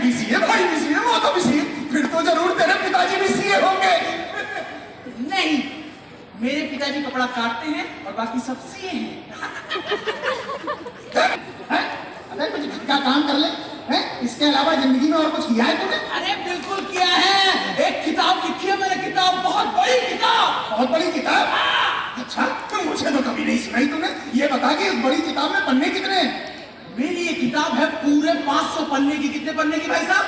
भी सीए, भाई भी सीए, वो तो भी सीए, फिर तो जरूर तेरे पिताजी भी सीए होंगे। नहीं, मेरे पिताजी कपड़ा काटते हैं और बाकी सब सीए हैं। अरे कुछ घर का काम कर ले, हैं? इसके अलावा जिंदगी में और कुछ किया है तूने? अरे बिल्कुल किया है, एक किताब लिखी है मैंने, किताब, बहुत बड़ी किताब। बहुत बड़ी किताब? अच्छा, तो मुझे तो कभी नहीं सुनाई तूने। ये बता कि इस बड़ी किताब में पन्ने कितने हैं? मेरी ये किताब है पूरे 500 पन्ने की। कितने पन्ने की भाई साहब?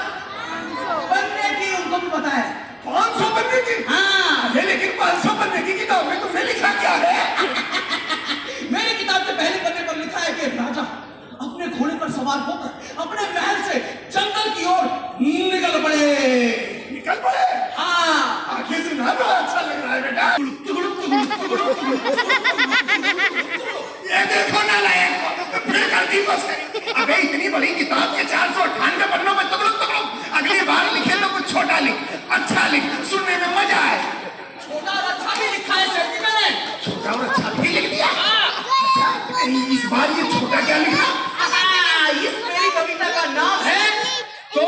पन्ने की, उनको भी पता है। 500 पन्ने की? हाँ। अरे लेकिन 500 पन्ने की किताब में तुमने लिखा क्या है? मेरी किताब के पहले पन्ने पर लिखा है कि राजा अपने घोड़े पर सवार होकर अपने महल से जंगल की ओर निकल पड़े। निकल पड़े? हाँ। आखिर सुना, बड़ा अच्छा लग रहा है बेटा। ये देखो ना लायक, फिर कर दी बस। अबे इतनी बड़ी किताब के 498 पन्नों में तगड़ो, अगली बार लिखे तो कुछ छोटा लिख, अच्छा लिख, सुनने में मजा आए। छोटा और अच्छा भी लिखा है सर जी मैंने। छोटा और अच्छा भी लिख दिया? अच्छा, इस बार ये छोटा क्या लिखा? इस मेरी कविता का नाम है तो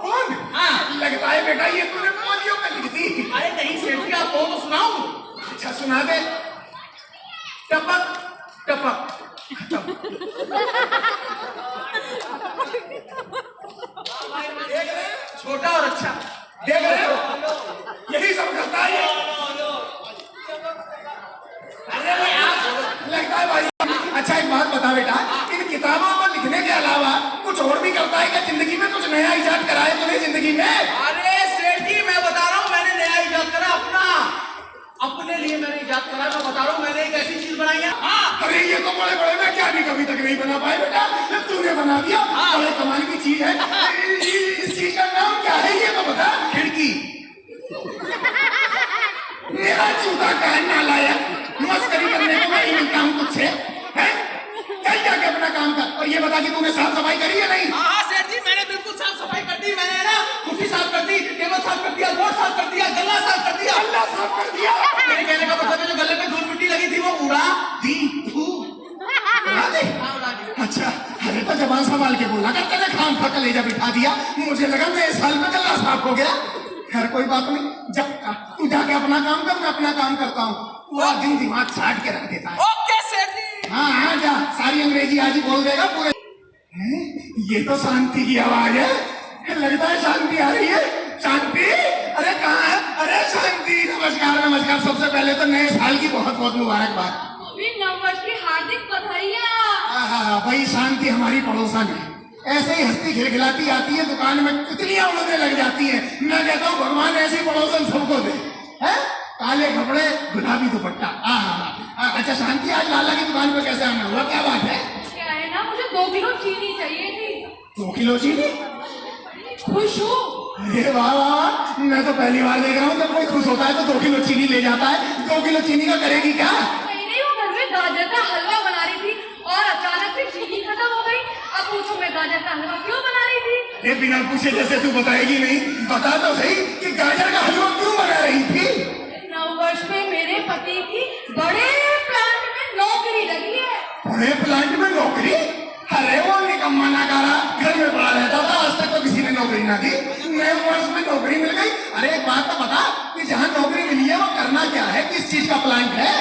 कौन? हाँ, लगता है बेटा ये तूने पोलियो में लिख दी। अरे नहीं सेठ जी, आप तो सुनाऊं? अच्छा सुना दे। टपक टपक खत्म। छोटा और अच्छा देख रहे हो, यही सब करता है। अरे भाई आप लगता है भाई। अच्छा एक बात बता बेटा, इन किताबों को लिखने के अलावा कुछ और भी करता है क्या जिंदगी में? कुछ नया इजाद करा है तूने जिंदगी में? अरे सेठ जी, मैं बता रहा हूँ, मैंने नया इजाद करा अपने लिए मैंने इजाद करा। मैं बता रहा हूँ, मैंने एक ऐसी चीज बनाई है। अरे ये तो बड़े बड़े मैं क्या भी कभी तक नहीं बना पाए बेटा, तूने बना दिया। बड़े कमाल की चीज है। इस चीज का नाम क्या है ये तो बता। खिड़की। मेरा जूता कान ना लाया, मस्करी करने को मैं मिलता हूँ तुझसे, हैं? चल जाके अपना काम कर। और ये बता कि तूने साफ सफाई करी है नहीं? हाँ सेठ जी, मैंने बिल्कुल साफ सफाई कर दी। मैंने ना कुर्सी साफ कर दी, टेबल साफ कर दिया, बोर्ड साफ कर दिया, गल्ला साफ कर दिया। गल्ला साफ कर दिया? मेरे कहने का मतलब है जो गले पे धूल मिट्टी लगी थी वो उड़ा दी। उड़ा दी? अच्छा, अरे तो जबान संभाल के बोला करते ना, खाम खा कलेजा बिठा दिया। मुझे लगा मैं इस साल में गल्ला साफ हो गया। खैर कोई बात नहीं, जब तू जाके अपना काम कर, मैं अपना काम करता हूँ। पूरा दिन दिमाग छाट के रख देता है। ओके सेठ जी। हाँ हाँ जा, सारी अंग्रेजी आज ही बोल देगा पूरे। ये तो शांति की आवाज है, लगता है शांति आ रही है। शांति, अरे कहाँ है? अरे शांति, नमस्कार नमस्कार। सबसे पहले तो नए साल की बहुत बहुत मुबारकबाद। नववर्ष की हार्दिक बधाइयाँ। हाँ भाई, शांति हमारी पड़ोसन है, ऐसे ही हंसती खिलखिलाती आती है, दुकान में तितलियां उड़ने लग जाती है। मैं कहता हूँ भगवान ऐसी पड़ोसन सबको दे, है? काले कपड़े, गुलाबी दुपट्टा। अच्छा शांति, आज लाला की दुकान पे कैसे आना हुआ, क्या बात है? क्या है ना, मुझे 2 किलो चीनी चाहिए थी। 2 किलो चीनी? खुश हूँ। अरे वाह वाह, मैं तो पहली बार देख रहा हूँ जब कोई खुश होता है तो 2 किलो चीनी ले जाता है। 2 किलो चीनी का करेगी क्या? नहीं, वो घर में गाजर का हलवा बना रही थी और अचानक से चीनी खत्म हो गई। अब पूछो मैं गाजर का हलवा क्यों बना रही थी? ये बिना पूछे जैसे तू बताएगी नहीं, बता तो सही कि गाजर का हलवा क्यों बना रही थी? नववर्ष में मेरे पति की बड़े प्लांट में नौकरी लगी है। बड़े प्लांट में नौकरी? अरे वो निकम्मा नाकारा घर में पड़ा रहता था, आज तक तो किसी ने नौकरी ना दी, नए वर्ष में नौकरी मिल गई। अरे एक बात तो बता कि जहाँ नौकरी मिली है वो करना क्या है, किस चीज का प्लांट है?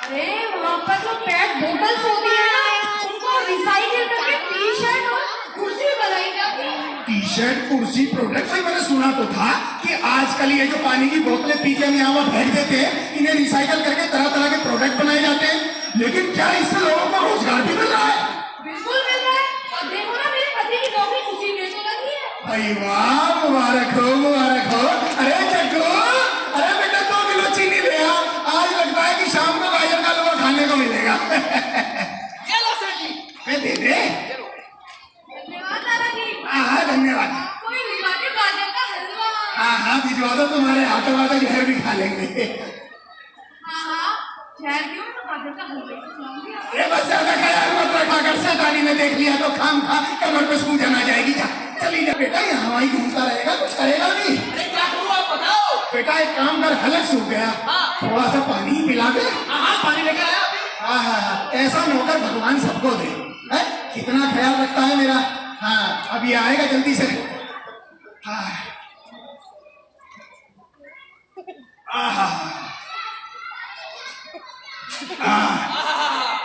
अरे वहाँ पर जो पेट बोतल्स होती है ना, उनको रिसाइकिल करके टी-शर्ट और कुर्सी बनाई जाती है। टी-शर्ट कुर्सी प्रोडक्ट? भाई मैंने सुना तो था कि आजकल ये जो पानी की बोतलें पी के हम यहाँ फेंक देते हैं, इन्हें रिसाइकिल करके तरह तरह के प्रोडक्ट बनाए जाते हैं। लेकिन क्या इससे लोगों को रोजगार भी मिल रहा है? बिल्कुल मिल रहा है। और देखो ना, मेरे पति की नौकरी उसी में तो लगी है। भाई वाह, मुबारक हो मुबारक हो। अरे जग्गू, अरे बेटा 2 किलो चीनी ले आ, आज लगता है कि शाम को गाजर का हलवा खाने को मिलेगा। ये लो सेठ जी। दे दे। धन्यवाद दादाजी। हाँ धन्यवाद। आपको ही भिजवा के गाजर का हलवा। हाँ भिजवा दो, तुम्हारे हाथों हाथों जहर भी खा लेंगे। हाँ, जहर क्यों, तो गाजर का हलवा ही तो खिलाऊंगी आपको। ये बस ज्यादा ख्याल मत रखा कर, शैतानी ने देख लिया तो खाम खा कमर पे सूजन आ जाएगी। जा चली जा बेटा, यहाँ वहीं घूमता रहेगा, कुछ करेगा नहीं। अरे क्या करूँ आप बताओ। बेटा एक काम कर, हलक सूख गया, थोड़ा सा पानी पिला दे। हाँ पानी लेकर आया अभी। हाँ, ऐसा नौकर भगवान सबको दे, है? कितना ख्याल रखता है मेरा। हाँ अब ये आएगा जल्दी से।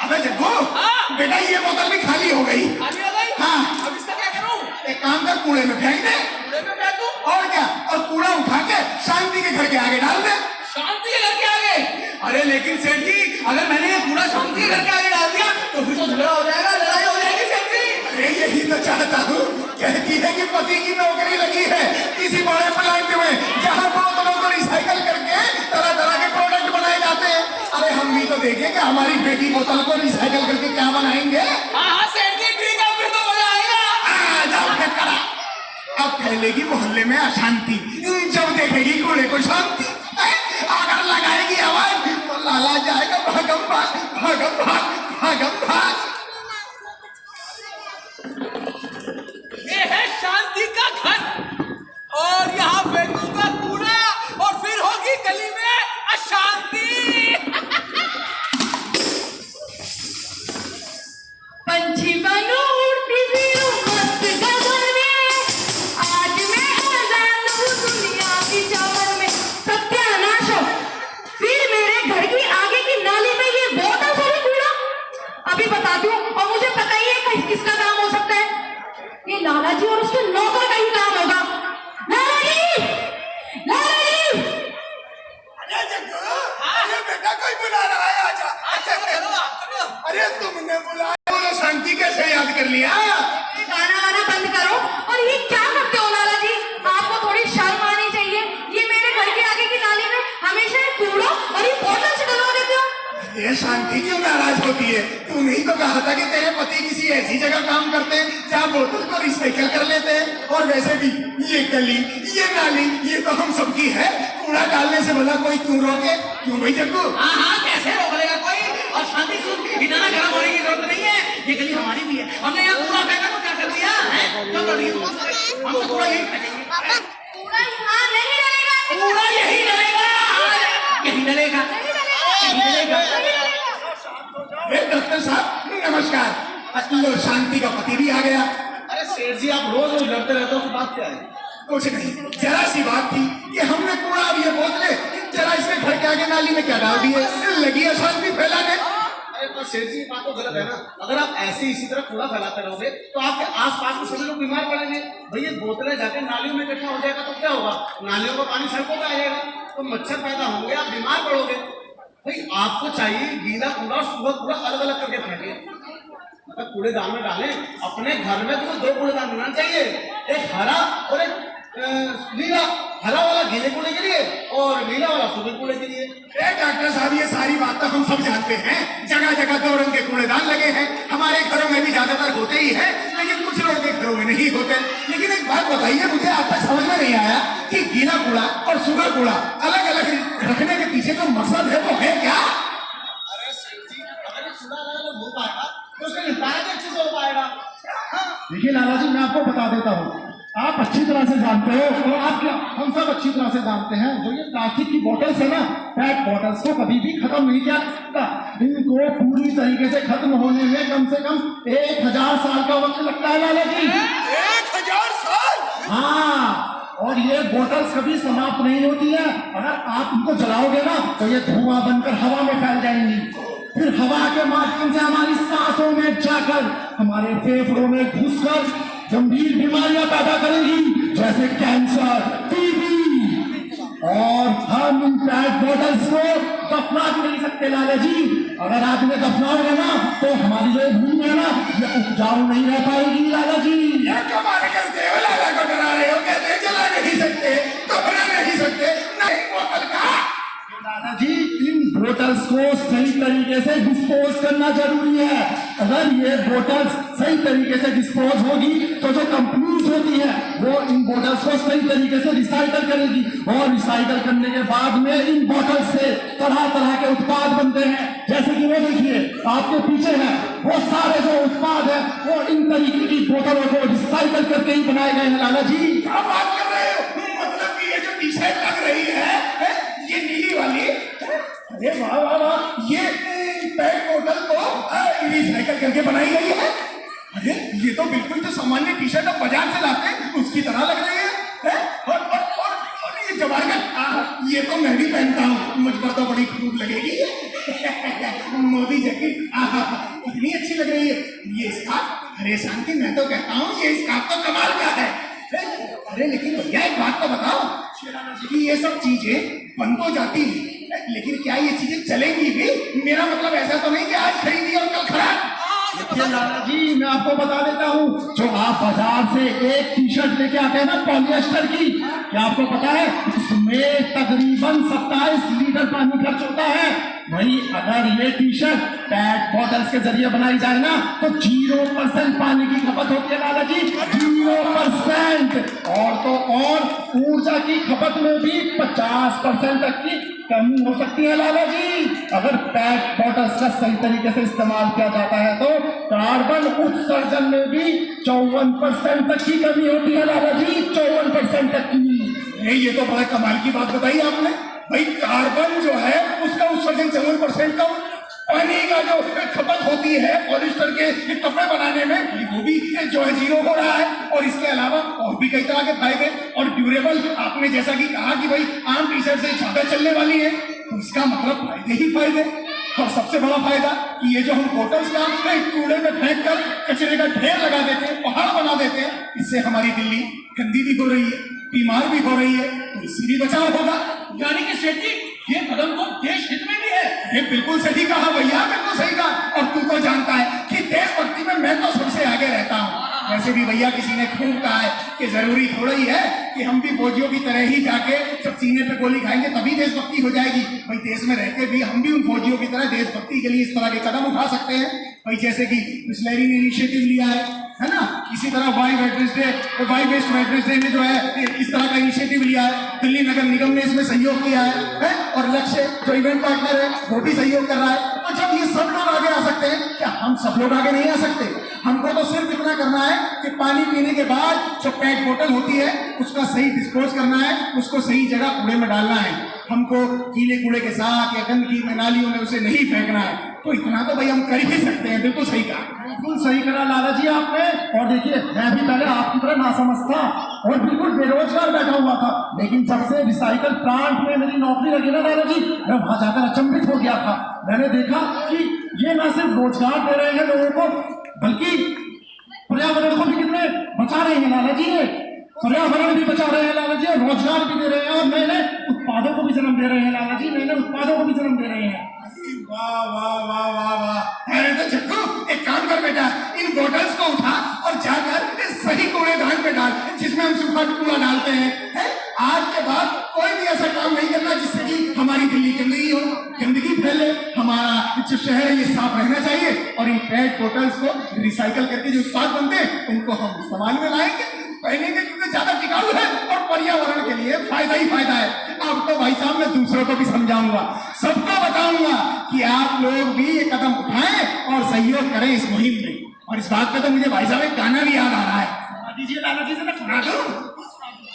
अबे जग्गू, बेटा ये बोतल भी खाली हो गई। खाली हो गई? हाँ। अब इसका क्या करूं? एक काम कर, कूड़े में फेंक दे। कूड़े में फेंक दूं? और क्या, और कूड़ा उठा के शांति के घर के आगे डाल दे। शांति के घर के आगे? अरे लेकिन सेठ जी, अगर मैंने ये कूड़ा शांति के घर के आगे डाल दिया तो फिर तो झगड़ा हो जाएगा, लड़ाई हो जाएगी सेठ जी। अरे यही तो चाहता हूँ। कहती है कि पति की नौकरी लगी है किसी बड़े प्लांट में, जहाँ बोतलों को रिसाइकल करके तरह तरह के प्रोडक्ट बनाए जाते हैं। अरे हम भी तो देखें कि हमारी बेटी बोतल को रिसाइकल करके क्या बनाएंगे। हाँ सेठ जी, ठीक है, फिर तो मजा आएगा। जाओ फिर करा। अब फैलेगी मोहल्ले में अशांति, जब देखेगी कूड़े को शांति। अगर लगाएगी आवाज तो लाला जाएगा भागम भाग, भागम भाग, भागम भाग। ये है शांति का घर और यहाँ फेंकूंगा कूड़ा और फिर होगी गली में अशांति। पंछी बनो उड़ती फिरूं मस्त गगन में, आज मैं आजाद हूँ दुनिया की चावल में। सत्यानाश हो, फिर मेरे घर की आगे की नाली में ये बोतल से भी कूड़ा। अभी बताती हूँ, और मुझे पता ही है किसका काम हो सकता है। ये लाला जी और उसके नौकर का ही काम होगा। लाला जी, लाला जी। अरे जग्गू, अरे बेटा कोई बुला रहा है, आजा। अच्छा करो, आप करो। अरे तुमने बुलाया, बोलो शांति कैसे याद कर लिया। गाना वाना बंद करो। और ये क्या करते हो लाला जी, आपको थोड़ी शर्म आनी चाहिए। ये मेरे घर के आगे की नाली में हमेशा ये कूड़ा और ये बोतल से डलवा देते हो। ये शांति क्यों नाराज होती है? तूने ही तो कहा था कि तेरे पति किसी ऐसी जगह काम करते हैं जहाँ बोतल को रिसाइकल कर लेते हैं। और वैसे भी ये गली, ये नाली, ये तो हम सबकी है। कूड़ा डालने से भला कोई क्यों रोके? क्यों भाई जग्गू? हाँ, कैसे रोक लेगा कोई? और शांति से इतना गर्म होने की जरूरत नहीं है, ये गली हमारी भी है। हमने यहाँ कूड़ा फेंका तो क्या कर दिया है? क्यों कर दिया? हम तो कूड़ा यही फेंकेंगे। कूड़ा यहाँ नहीं डलेगा। कूड़ा यही डलेगा, यही डलेगा, यही डलेगा। डॉक्टर साहब नमस्कार। लो शांति का पति भी आ गया। अरे सेठ जी, आप रोज रोज लड़ते रहते हो, तो बात क्या है? कुछ नहीं, जरा सी बात थी कि हमने कूड़ा और ये बोतले जरा इसमें घर के आगे नाली में क्या डाल दिए, लगी अशांति फैलाने। अरे तो सेठ जी, बात तो गलत है ना। अगर आप ऐसे इसी तरह कूड़ा फैलाते रहोगे तो आपके आसपास के सभी लोग बीमार पड़ेंगे। भैया बोतलें जाके नालियों में इकट्ठा हो जाएगा तो क्या होगा? नालियों का पानी सड़कों पे आ जाएगा तो मच्छर पैदा होंगे, आप बीमार पड़ोगे। भाई आपको चाहिए गीला कूड़ा और सूखा कूड़ा अलग अलग करके फेंके, मतलब कूड़ेदान में डालें। अपने घर में तुम्हें दो कूड़ेदान बनाना चाहिए, एक हरा और एक नीला। हरा वाला गीले कूड़े के लिए और नीला वाला सूखे कूड़े के लिए। डॉक्टर साहब ये सारी बात तो हम सब जानते हैं। जगह जगह दो रंग के कूड़ेदान लगे हैं, हमारे घरों में भी ज्यादातर होते ही है, लेकिन कुछ लोगों के घरों में नहीं होते। लेकिन एक बात बताइए, मुझे आज तक समझ में नहीं आया कि गीला कूड़ा और सूखा कूड़ा अलग अलग रखने के पीछे जो मकसद है वो है क्या? अरे सेठ जी, अगर ये कूड़ा अलग अलग हो पाएगा तो उसका निपटारा भी अच्छे से हो पाएगा। देखिए लाला जी, मैं आपको बता देता हूँ, आप अच्छी तरह से जानते हो और आप क्या, हम सब अच्छी तरह से जानते हैं, जो ये प्लास्टिक की बोतल्स है ना, पैक बोतल्स को कभी भी खत्म नहीं किया जा सकता। इनको पूरी तरीके से खत्म होने में कम से कम 1000 साल का वक्त लगता है लाला जी। 1000 साल? हाँ, और ये बोतल्स कभी समाप्त नहीं होती है। अगर आप इनको जलाओगे ना तो ये धुआं बनकर हवा में फैल जाएंगी, फिर हवा के माध्यम से हमारी सांसों में जाकर हमारे फेफड़ों में घुसकर गंभीर बीमारियां पैदा करेगी, जैसे कैंसर, टीबी। और हम इन पैक बोतल्स को दफना भी नहीं सकते लाला जी। अगर आप इन्हें दफनाओगे ना तो हमारी जो भूमि है ना, ये उपजाऊ नहीं रह पाएगी लाला जी। ये कमाल करते हो, लाला को डरा रहे हो, कहते जला नहीं सकते, दफना नहीं सकते, नहीं बोतल का। लाला जी, इन बोतल्स को सही तरीके से डिस्पोज करना जरूरी है। अगर ये बोतल्स सही तरीके से डिस्पोज होगी तो जो कंपनीज होती है वो इन बोतल्स को सही तरीके से रिसाइकल करेगी, और रिसाइकल करने के बाद में इन बोतल्स से तरह तरह के उत्पाद बनते हैं। जैसे कि वो देखिए आपके पीछे है, वो सारे जो उत्पाद है वो इन तरीके की बोतलों को रिसाइकल करके ही बनाए गए हैं लाला जी। क्या बात कर रहे हो? मतलब कि ये जो पीछे लग रही है, ये नीली वाली, अरे वाह वाह वाह, ये पैक बोतल को रिसाइकल करके बनाई गई है। अरे ये तो बिल्कुल जो सामान्य टी शर्ट आप बाजार से लाते हैं उसकी तरह लग रही है? और ये जवाहर का ये तो मैं भी पहनता हूँ, मुझ पर तो बड़ी खूब लगेगी। मोदी जैकेट कितनी अच्छी लग रही है। ये स्कार्फ, अरे शांति मैं तो कहता हूँ ये स्कार्फ तो कमाल का है। अरे लेकिन भैया एक बात तो बताओ कि ये सब चीजें बन तो जाती हैं, लेकिन क्या ये चीजें चलेंगी भी? मेरा मतलब ऐसा तो नहीं कि आज खरीदी और कल खराब। देखिए लाला जी, मैं आपको बता देता हूँ, जो आप बाजार से एक टी शर्ट लेके आते हैं ना पॉलिएस्टर की, क्या आपको पता है उसमें तकरीबन 27 लीटर पानी खर्च होता है। वही अगर ये टी शर्ट पैट बॉटल्स के जरिए बनाई जाए ना तो 0% पानी की खपत होती है लाला जी, 0%। और तो और ऊर्जा की खपत में भी 50% तक की कमी हो सकती है लाला जी। अगर पैट बॉटल्स का सही तरीके से इस्तेमाल किया जाता है तो कार्बन उत्सर्जन में भी 54% तक की कमी होती है लाला जी, 54% तक की। ये तो बड़ा कमाल की बात बताई आपने। भाई कार्बन जो है उसका उत्सर्जन 54% कम, पानी का जो खपत होती है पॉलिस्टर के कपड़े बनाने में वो भी जो है 0 हो रहा है। और इसके अलावा और भी कई तरह के फायदे और ड्यूरेबल, आपने जैसा कि कहा कि भाई आम टी शर्ट से ज्यादा चलने वाली है, तो इसका मतलब फायदे ही फायदे। और सबसे बड़ा फायदा कि ये जो हम बोतल्स का कूड़े में फेंक कर कचरे का ढेर लगा देते हैं, पहाड़ बना देते हैं, इससे हमारी दिल्ली गंदी भी हो रही है, बीमार भी हो रही है, तो इससे भी बचाव होगा। यानी कि सेठ जी ये कदम तो देश हित में भी है। ये बिल्कुल सही कहा भैया, बिल्कुल सही कहा। और तू तो जानता है कि देशभक्ति में मैं तो सबसे आगे रहता हूँ। वैसे भी भैया किसी ने खूब कहा है कि जरूरी थोड़ा ही है कि हम भी फौजियों की तरह ही जाके जब सीने पे गोली खाएंगे तभी देशभक्ति हो जाएगी। भाई देश में रहते भी हम भी उन फौजियों की तरह देशभक्ति के लिए इस तरह के कदम उठा सकते हैं। भाई जैसे कि बिस्लेरी ने इनिशिएटिव लिया है ना, इसी तरह वाई वेस्ट वेडनेसडे ने जो है इस तरह का इनिशिएटिव लिया है। दिल्ली नगर निगम ने इसमें सहयोग किया है और लक्ष्य जो इवेंट पार्टनर है वो भी सहयोग कर रहा है। तो जब ये सब लोग आगे आ सकते हैं, क्या हम सब लोग आगे नहीं आ सकते? हमको तो सिर्फ इतना करना है कि पानी पीने के बाद जो पेट बोतल होती है उसका सही डिस्पोज करना है, उसको सही जगह कूड़े में डालना है। हमको गीले कूड़े के साथ या गंदगी में नालियों में उसे नहीं फेंकना है। तो इतना तो भाई हम कर ही सकते हैं। बिल्कुल सही कहा, बिल्कुल सही करा लाला जी आपने। और देखिए मैं भी पहले आपकी तरह नासमझ था और बिल्कुल बेरोजगार बैठा हुआ था, लेकिन जब से रिसाइकल प्लांट में मेरी नौकरी लगी ना लाला जी, मैं वहां जाकर अचंभित हो गया था। मैंने देखा कि ये न सिर्फ रोजगार दे रहे हैं लोगों को, बल्कि पर्यावरण को भी कितने बचा रहे हैं लाला जी। ये पर्यावरण भी बचा रहे हैं लाला जी, रोजगार भी दे रहे हैं और नए नए उत्पादों को भी जन्म दे रहे हैं लाला जी, नए नए उत्पादों को भी जन्म दे रहे हैं। वाह वाह वाह वाह वाह। अरे तो चक्कू एक काम कर बेटा, इन बोतल्स को उठा और जाकर इस सही कूड़ेदान में डाल जिसमें हम सूखा कूड़ा डालते हैं। आज के बाद कोई भी ऐसा काम नहीं करना जिससे कि हमारी दिल्ली गंदगी हो, गंदगी फैले। हमारा जो शहर है ये साफ रहना चाहिए और इन पेट बोतल्स को रिसाइकल करके जो उत्पाद बनते हैं उनको हम इस्तेमाल में लाएंगे, पहनेंगे, क्योंकि ज्यादा टिकाऊ है और पर्यावरण के लिए फायदा ही फायदा है। अब तो भाई साहब मैं दूसरों को भी समझाऊंगा, सबको बताऊंगा कि आप लोग भी ये कदम उठाएं और सहयोग करें इस मुहिम में। और इस बात पे तो मुझे भाई साहब एक गाना भी याद आ रहा है, सुना दीजिए लाला जी से, मैं सुना दूं।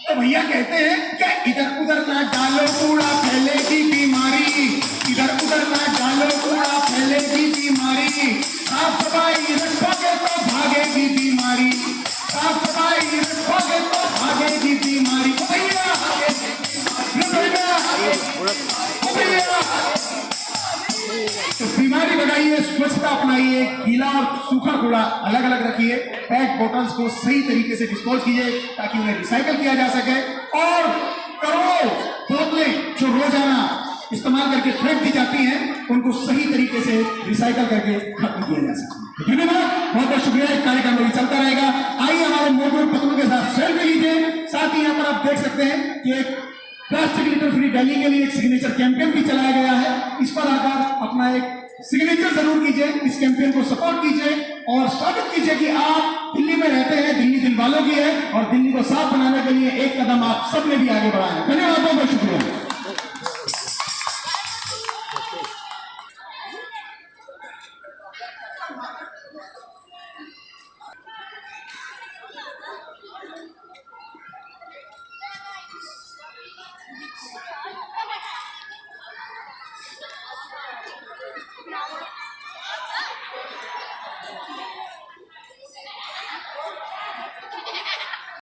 तो भैया कहते हैं कि इधर उधर ना डालो कूड़ा फैलेगी बीमारी, इधर उधर ना डालो कूड़ा फैलेगी बीमारी, साफ सफाई रखोगे तो भागेगी बीमारी, साफ सफाई रखोगे तो भागेगी बीमारी। भैया तो बीमारी भगाइए, स्वच्छता अपनाइए, गीला और सूखा कूड़ा अलग अलग रखिए, पेट बोतल्स को सही तरीके से डिस्पोज कीजिए ताकि उन्हें रिसाइकल किया जा सके और करोड़ों बोतलें जो रोजाना इस्तेमाल करके फेंक दी जाती हैं उनको सही तरीके से रिसाइकल करके खत्म किया जा सके। धन्यवाद, बहुत बहुत शुक्रिया। एक कार्यक्रम भी चलता रहेगा। आइए हमारे मौजूद पत्रों के साथ सेल्फी लीजिए। साथ ही यहाँ पर आप देख सकते हैं कि एक प्लास्टिक लिटर फ्री दिल्ली के लिए एक सिग्नेचर कैंपेन भी चलाया गया है। इस पर आकर अपना एक सिग्नेचर जरूर कीजिए, इस कैंपेन को सपोर्ट कीजिए और स्वागत कीजिए कि आप दिल्ली में रहते हैं, दिल्ली दिल वालों की है और दिल्ली को साफ बनाने के लिए एक कदम आप सब ने भी आगे बढ़ाया है। धन्यवाद।